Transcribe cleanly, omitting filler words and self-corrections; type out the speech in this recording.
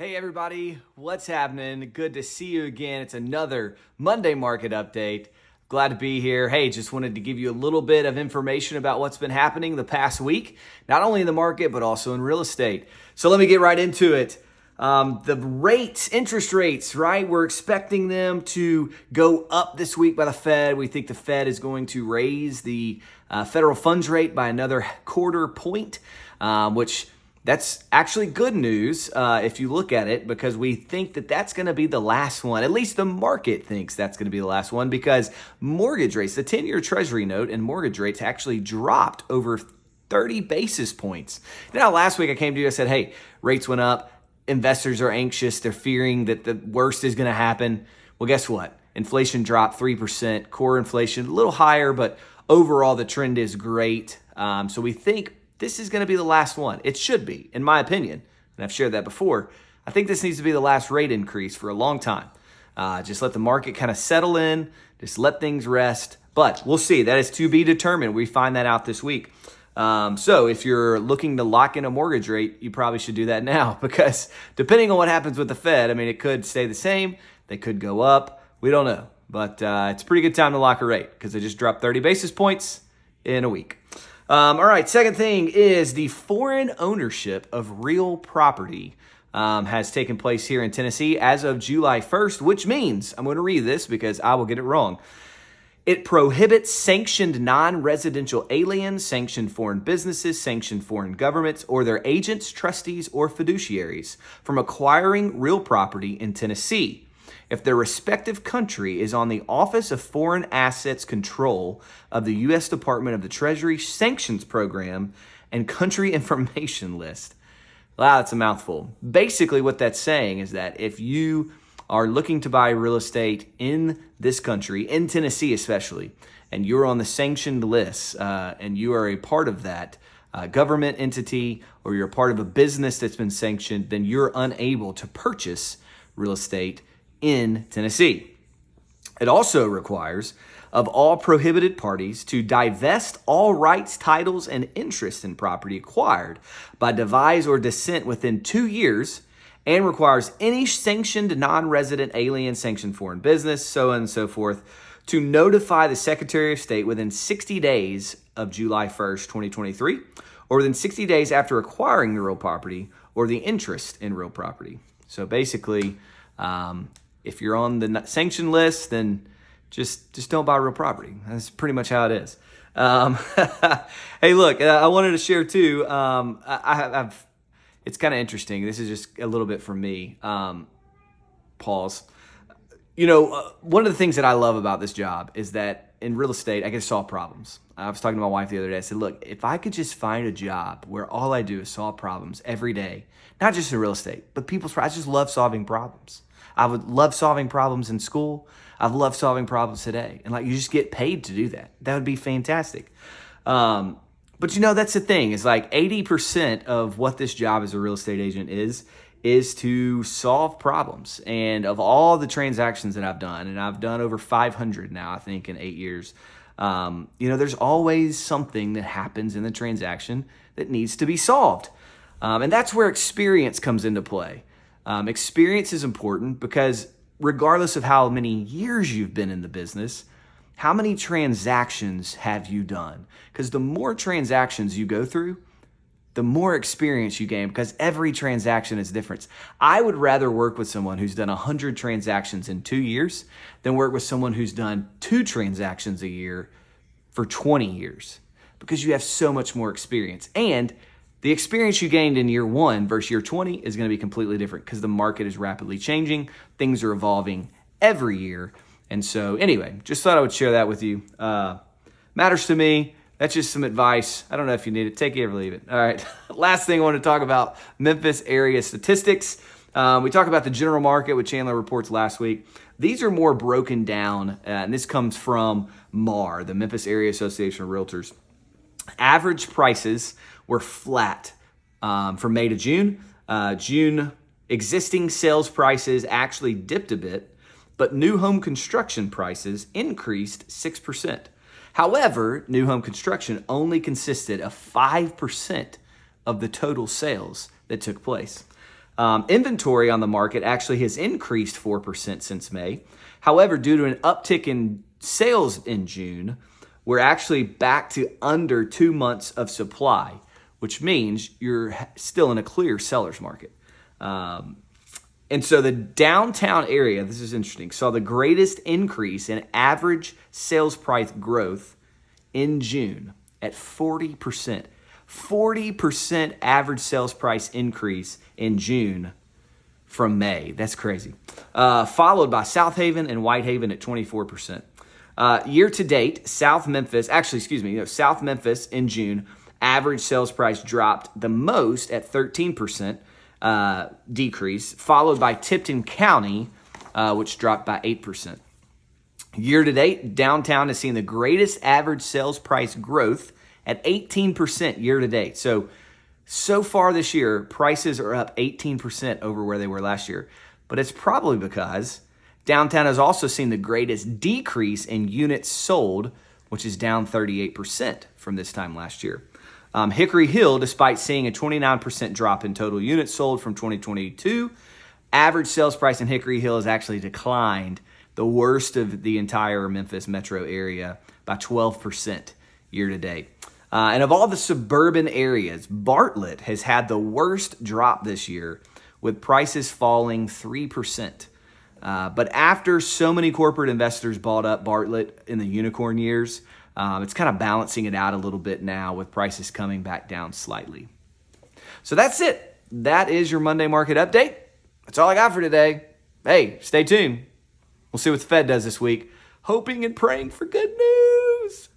Hey everybody, what's happening? Good to see you again. It's another Monday market update. Glad to be here. Hey, just wanted to give you a little bit of information about what's been happening the past week, not only in the market, but also in real estate. So let me get right into it. Interest rates, right? We're expecting them to go up this week by the Fed. We think the Fed is going to raise the federal funds rate by another quarter point, which that's actually good news if you look at it, because we think that that's going to be the last one. At least the market thinks that's going to be the last one, because mortgage rates, the 10-year Treasury note and mortgage rates actually dropped over 30 basis points. Now, last week I came to you, I said, hey, rates went up. Investors are anxious. They're fearing that the worst is going to happen. Well, guess what? Inflation dropped 3%. Core inflation a little higher, but overall the trend is great. So we think this is going to be the last one. It should be, in my opinion, and I've shared that before. I think this needs to be the last rate increase for a long time. Just let the market kind of settle in, just let things rest. But we'll see. That is to be determined. We find that out this week. So if you're looking to lock in a mortgage rate, you probably should do that now, because depending on what happens with the Fed, I mean, it could stay the same. They could go up. We don't know. But it's a pretty good time to lock a rate, because they just dropped 30 basis points in a week. All right, second thing is the foreign ownership of real property has taken place here in Tennessee as of July 1st, which means, I'm going to read this because I will get it wrong. It prohibits sanctioned non-residential aliens, sanctioned foreign businesses, sanctioned foreign governments, or their agents, trustees, or fiduciaries from acquiring real property in Tennessee if their respective country is on the Office of Foreign Assets Control of the U.S. Department of the Treasury Sanctions Program and Country Information List. Wow, that's a mouthful. Basically, what that's saying is that if you are looking to buy real estate in this country, in Tennessee especially, and you're on the sanctioned list, and you are a part of that government entity, or you're a part of a business that's been sanctioned, then you're unable to purchase real estate in Tennessee. It also requires of all prohibited parties to divest all rights, titles, and interest in property acquired by devise or descent within 2 years, and requires any sanctioned non-resident alien, sanctioned foreign business, so on and so forth, to notify the Secretary of State within 60 days of July 1st, 2023, or within 60 days after acquiring the real property or the interest in real property. So basically, if you're on the sanctioned list, then just don't buy real property. That's pretty much how it is. Hey, look, I wanted to share too. It's kind of interesting. This is just a little bit from me. Pause. One of the things that I love about this job is that in real estate, I get to solve problems. I was talking to my wife the other day. I said, look, if I could just find a job where all I do is solve problems every day, not just in real estate, but people's problems. I just love solving problems. I would love solving problems in school. I've loved solving problems today. And you just get paid to do that. That would be fantastic. But that's the thing. It's 80% of what this job as a real estate agent is to solve problems. And of all the transactions that I've done, and I've done over 500 now, I think, in 8 years, there's always something that happens in the transaction that needs to be solved. And that's where experience comes into play. Experience is important because regardless of how many years you've been in the business, how many transactions have you done? Because the more transactions you go through, the more experience you gain, because every transaction is different. I would rather work with someone who's done 100 transactions in 2 years than work with someone who's done 2 transactions a year for 20 years, because you have so much more experience. And the experience you gained in year 1 versus year 20 is going to be completely different, because the market is rapidly changing. Things are evolving every year. And so anyway, just thought I would share that with you. Matters to me. That's just some advice. I don't know if you need it. Take it or leave it. All right. Last thing I want to talk about, Memphis area statistics. We talked about the general market with Chandler reports last week. These are more broken down, and this comes from MAR, the Memphis Area Association of Realtors. Average prices were flat from May to June. June existing sales prices actually dipped a bit, but new home construction prices increased 6%. However, new home construction only consisted of 5% of the total sales that took place. Inventory on the market actually has increased 4% since May. However, due to an uptick in sales in June, we're actually back to under 2 months of supply, which means you're still in a clear seller's market. And so the downtown area, this is interesting, saw the greatest increase in average sales price growth in June at 40%. 40% average sales price increase in June from May. That's crazy. Followed by South Haven and Whitehaven at 24%. Year to date, South Memphis in June, average sales price dropped the most at 13% decrease, followed by Tipton County, which dropped by 8%. Year to date, downtown has seen the greatest average sales price growth at 18% year to date. So far this year, prices are up 18% over where they were last year. But it's probably because downtown has also seen the greatest decrease in units sold, which is down 38% from this time last year. Hickory Hill, despite seeing a 29% drop in total units sold from 2022, average sales price in Hickory Hill has actually declined the worst of the entire Memphis metro area by 12% year to date. And of all the suburban areas, Bartlett has had the worst drop this year, with prices falling 3%. But after so many corporate investors bought up Bartlett in the unicorn years, it's kind of balancing it out a little bit now with prices coming back down slightly. So that's it. That is your Monday market update. That's all I got for today. Hey, stay tuned. We'll see what the Fed does this week. Hoping and praying for good news.